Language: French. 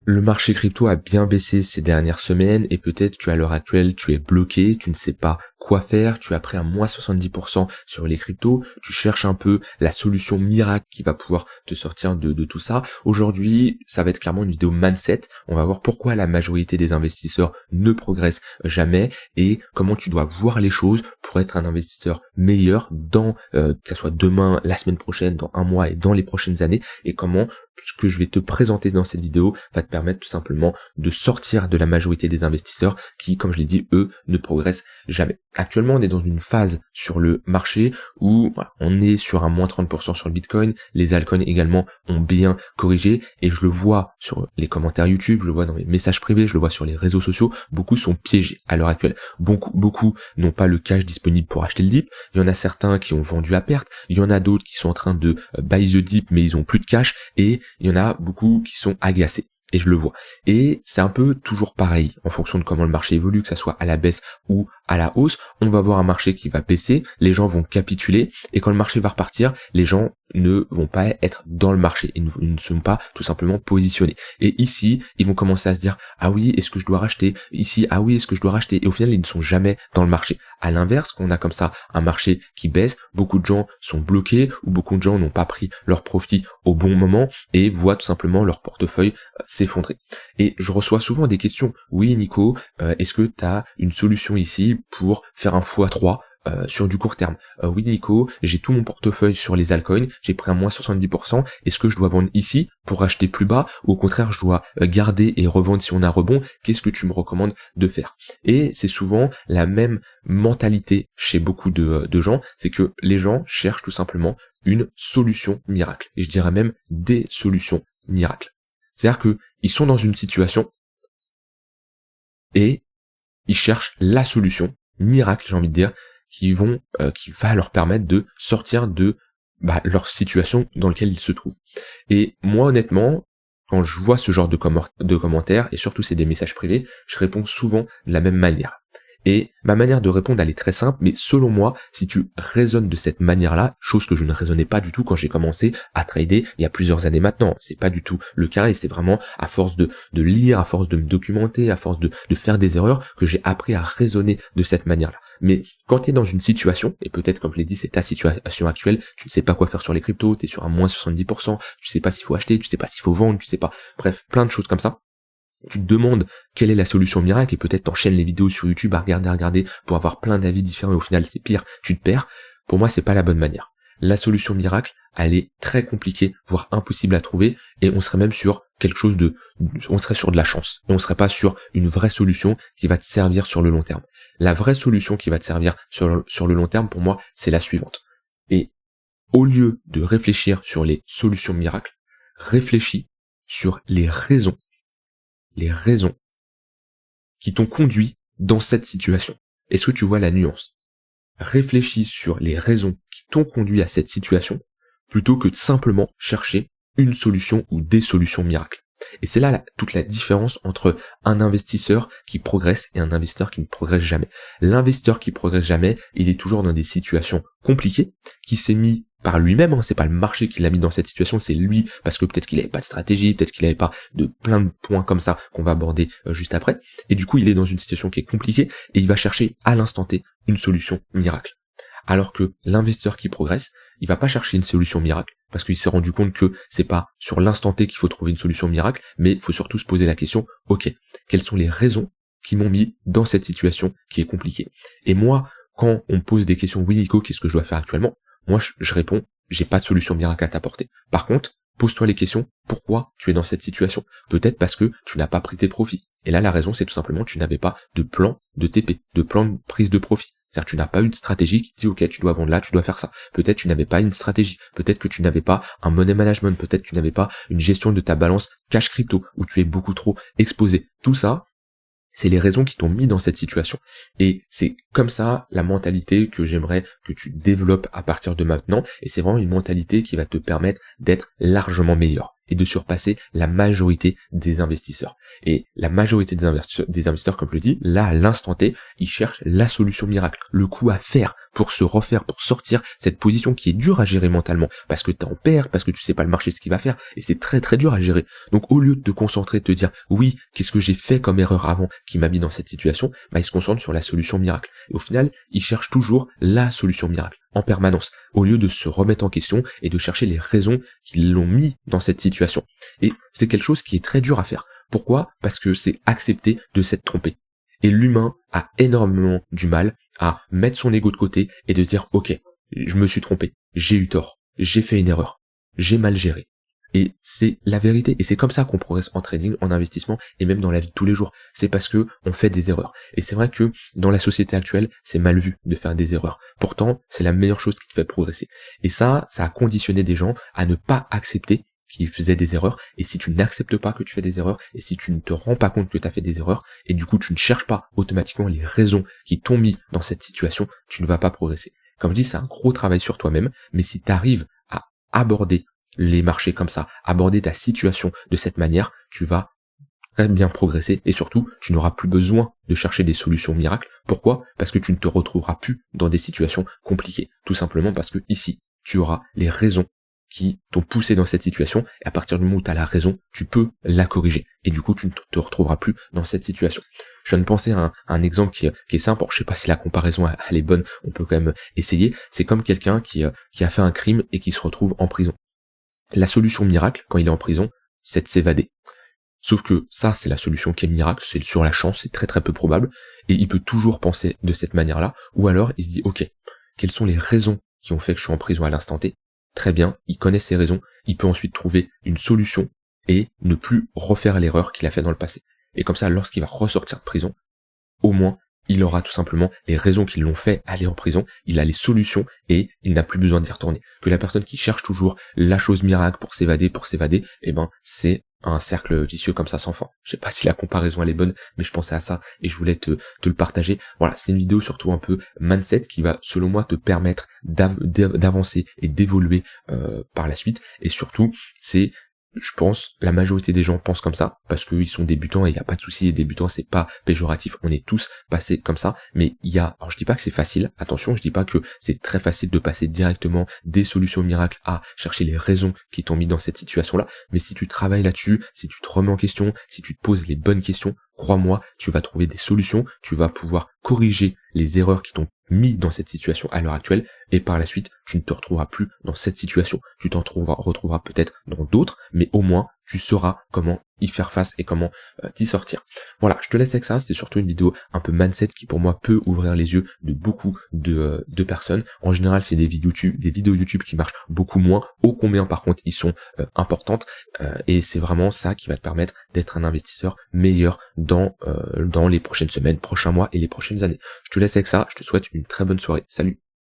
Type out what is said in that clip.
Le marché crypto a bien baissé ces dernières semaines et peut-être qu'à l'heure actuelle, tu es bloqué, tu ne sais pas quoi faire, tu as pris un moins 70% sur les cryptos, tu cherches un peu la solution miracle qui va pouvoir te sortir de tout ça. Aujourd'hui, ça va être clairement une vidéo mindset. On va voir pourquoi la majorité des investisseurs ne progressent jamais et comment tu dois voir les choses pour être un investisseur meilleur dans, que ce soit demain, la semaine prochaine, dans un mois et dans les prochaines années, et comment ce que je vais te présenter dans cette vidéo va te permettre tout simplement de sortir de la majorité des investisseurs qui, comme je l'ai dit, eux, ne progressent jamais. Actuellement, on est dans une phase sur le marché où on est sur un moins 30% sur le Bitcoin, les altcoins également ont bien corrigé et je le vois sur les commentaires YouTube, je le vois dans mes messages privés, je le vois sur les réseaux sociaux, beaucoup sont piégés à l'heure actuelle. Beaucoup n'ont pas le cash disponible pour acheter le dip, il y en a certains qui ont vendu à perte, il y en a d'autres qui sont en train de buy the dip mais ils ont plus de cash et il y en a beaucoup qui sont agacés. Et je le vois. Et c'est un peu toujours pareil, en fonction de comment le marché évolue, que ça soit à la baisse ou à la hausse, on va voir un marché qui va baisser, les gens vont capituler, et quand le marché va repartir, les gens ne vont pas être dans le marché, ils ne sont pas tout simplement positionnés. Et ici, ils vont commencer à se dire, ah oui, est-ce que je dois racheter? Ici, ah oui, est-ce que je dois racheter? Et au final, ils ne sont jamais dans le marché. À l'inverse, quand on a comme ça un marché qui baisse, beaucoup de gens sont bloqués, ou beaucoup de gens n'ont pas pris leur profit au bon moment, et voient tout simplement leur portefeuille s'effondrer. Et je reçois souvent des questions, oui Nico, est-ce que tu as une solution ici pour faire un x3 sur du court terme? Oui Nico, j'ai tout mon portefeuille sur les altcoins, j'ai pris un moins 70%, est-ce que je dois vendre ici pour acheter plus bas, ou au contraire je dois garder et revendre si on a rebond? Qu'est-ce que tu me recommandes de faire? Et c'est souvent la même mentalité chez beaucoup de gens, c'est que les gens cherchent tout simplement une solution miracle, et je dirais même des solutions miracles. C'est-à-dire que ils sont dans une situation et ils cherchent la solution miracle, j'ai envie de dire, qui va leur permettre de sortir de leur situation dans laquelle ils se trouvent. Et moi honnêtement, quand je vois ce genre de commentaires, et surtout c'est des messages privés, je réponds souvent de la même manière. Et ma manière de répondre, elle est très simple, mais selon moi, si tu raisonnes de cette manière-là, chose que je ne raisonnais pas du tout quand j'ai commencé à trader il y a plusieurs années maintenant, c'est pas du tout le cas, et c'est vraiment à force de lire, à force de me documenter, à force de faire des erreurs, que j'ai appris à raisonner de cette manière-là. Mais quand tu es dans une situation, et peut-être comme je l'ai dit, c'est ta situation actuelle, tu ne sais pas quoi faire sur les cryptos, tu es sur un moins 70%, tu sais pas s'il faut acheter, tu sais pas s'il faut vendre, tu sais pas, bref, plein de choses comme ça. Tu te demandes quelle est la solution miracle et peut-être t'enchaînes les vidéos sur YouTube à regarder pour avoir plein d'avis différents et au final c'est pire, tu te perds. Pour moi c'est pas la bonne manière. La solution miracle, elle est très compliquée, voire impossible à trouver et on serait même sur quelque chose on serait sur de la chance et on serait pas sur une vraie solution qui va te servir sur le long terme. La vraie solution qui va te servir sur le long terme pour moi c'est la suivante. Et au lieu de réfléchir sur les solutions miracles, réfléchis sur les raisons qui t'ont conduit dans cette situation. Est-ce que tu vois la nuance? Réfléchis sur les raisons qui t'ont conduit à cette situation plutôt que de simplement chercher une solution ou des solutions miracles. Et c'est là toute la différence entre un investisseur qui progresse et un investisseur qui ne progresse jamais. L'investisseur qui progresse jamais, il est toujours dans des situations compliquées, qui s'est mis par lui-même, c'est pas le marché qui l'a mis dans cette situation, c'est lui, parce que peut-être qu'il avait pas de stratégie, peut-être qu'il avait pas de plein de points comme ça qu'on va aborder juste après, et du coup il est dans une situation qui est compliquée, et il va chercher à l'instant T une solution miracle. Alors que l'investisseur qui progresse, il va pas chercher une solution miracle, parce qu'il s'est rendu compte que c'est pas sur l'instant T qu'il faut trouver une solution miracle, mais il faut surtout se poser la question, ok, quelles sont les raisons qui m'ont mis dans cette situation qui est compliquée? Et moi, quand on me pose des questions, oui Nico, qu'est-ce que je dois faire actuellement? Moi, je réponds, j'ai pas de solution miracle à t'apporter. Par contre, pose-toi les questions, pourquoi tu es dans cette situation? Peut-être parce que tu n'as pas pris tes profits. Et là, la raison, c'est tout simplement que tu n'avais pas de plan de TP, de plan de prise de profit. C'est-à-dire que tu n'as pas eu de stratégie qui te dit, ok, tu dois vendre là, tu dois faire ça. Peut-être que tu n'avais pas une stratégie. Peut-être que tu n'avais pas un money management. Peut-être que tu n'avais pas une gestion de ta balance cash crypto où tu es beaucoup trop exposé. Tout ça, c'est les raisons qui t'ont mis dans cette situation. Et c'est comme ça la mentalité que j'aimerais que tu développes à partir de maintenant. Et c'est vraiment une mentalité qui va te permettre d'être largement meilleur. et de surpasser la majorité des investisseurs. Et la majorité des investisseurs, comme je le dis, là, à l'instant T, ils cherchent la solution miracle, le coup à faire pour se refaire, pour sortir cette position qui est dure à gérer mentalement, parce que t'es en perte, parce que tu sais pas le marché ce qu'il va faire, et c'est très très dur à gérer. Donc au lieu de te concentrer, de te dire, oui, qu'est-ce que j'ai fait comme erreur avant qui m'a mis dans cette situation, ils se concentrent sur la solution miracle. Et au final, ils cherchent toujours la solution miracle, en permanence, au lieu de se remettre en question et de chercher les raisons qui l'ont mis dans cette situation. Et c'est quelque chose qui est très dur à faire. Pourquoi ? Parce que c'est accepter de s'être trompé. Et l'humain a énormément du mal à mettre son ego de côté et de dire, ok, je me suis trompé, j'ai eu tort, j'ai fait une erreur, j'ai mal géré. Et c'est la vérité, et c'est comme ça qu'on progresse en trading, en investissement, et même dans la vie de tous les jours. C'est parce que on fait des erreurs. Et c'est vrai que dans la société actuelle, c'est mal vu de faire des erreurs. Pourtant, c'est la meilleure chose qui te fait progresser. Et ça a conditionné des gens à ne pas accepter qu'ils faisaient des erreurs. Et si tu n'acceptes pas que tu fais des erreurs, et si tu ne te rends pas compte que tu as fait des erreurs, et du coup tu ne cherches pas automatiquement les raisons qui t'ont mis dans cette situation, tu ne vas pas progresser. Comme je dis, c'est un gros travail sur toi-même, mais si tu arrives à aborder les marchés comme ça, aborder ta situation de cette manière, tu vas très bien progresser et surtout, tu n'auras plus besoin de chercher des solutions miracles. Pourquoi ? Parce que tu ne te retrouveras plus dans des situations compliquées. Tout simplement parce que ici, tu auras les raisons qui t'ont poussé dans cette situation et à partir du moment où tu as la raison, tu peux la corriger et du coup, tu ne te retrouveras plus dans cette situation. Je viens de penser à un exemple qui est simple. Alors, je sais pas si la comparaison elle est bonne, on peut quand même essayer. C'est comme quelqu'un qui a fait un crime et qui se retrouve en prison. La solution miracle, quand il est en prison, c'est de s'évader. Sauf que ça, c'est la solution qui est miracle, c'est sur la chance, c'est très très peu probable, et il peut toujours penser de cette manière-là, ou alors il se dit, ok, quelles sont les raisons qui ont fait que je suis en prison à l'instant T ? Très bien, il connaît ces raisons, il peut ensuite trouver une solution, et ne plus refaire l'erreur qu'il a fait dans le passé. Et comme ça, lorsqu'il va ressortir de prison, au moins, il aura tout simplement les raisons qui l'ont fait aller en prison, il a les solutions et il n'a plus besoin d'y retourner. Que la personne qui cherche toujours la chose miracle pour s'évader, c'est un cercle vicieux comme ça sans fin. Je sais pas si la comparaison elle est bonne, mais je pensais à ça et je voulais te le partager. Voilà, c'est une vidéo surtout un peu mindset qui va, selon moi, te permettre d'avancer et d'évoluer par la suite. Et surtout, c'est, je pense, la majorité des gens pensent comme ça, parce qu'ils sont débutants et il n'y a pas de souci, les débutants c'est pas péjoratif, on est tous passés comme ça, mais alors je dis pas que c'est facile, attention, je dis pas que c'est très facile de passer directement des solutions miracles à chercher les raisons qui t'ont mis dans cette situation-là, mais si tu travailles là-dessus, si tu te remets en question, si tu te poses les bonnes questions, crois-moi, tu vas trouver des solutions, tu vas pouvoir corriger les erreurs qui t'ont mis dans cette situation à l'heure actuelle, et par la suite, tu ne te retrouveras plus dans cette situation. Tu t'en retrouveras peut-être dans d'autres, mais au moins, tu sauras comment y faire face et comment t'y sortir. Voilà, je te laisse avec ça, c'est surtout une vidéo un peu mindset qui pour moi peut ouvrir les yeux de beaucoup de personnes. En général, c'est des vidéos YouTube qui marchent beaucoup moins, ô combien par contre ils sont importantes, et c'est vraiment ça qui va te permettre d'être un investisseur meilleur dans les prochaines semaines, prochains mois et les prochaines années. Je te laisse avec ça, je te souhaite une très bonne soirée. Salut!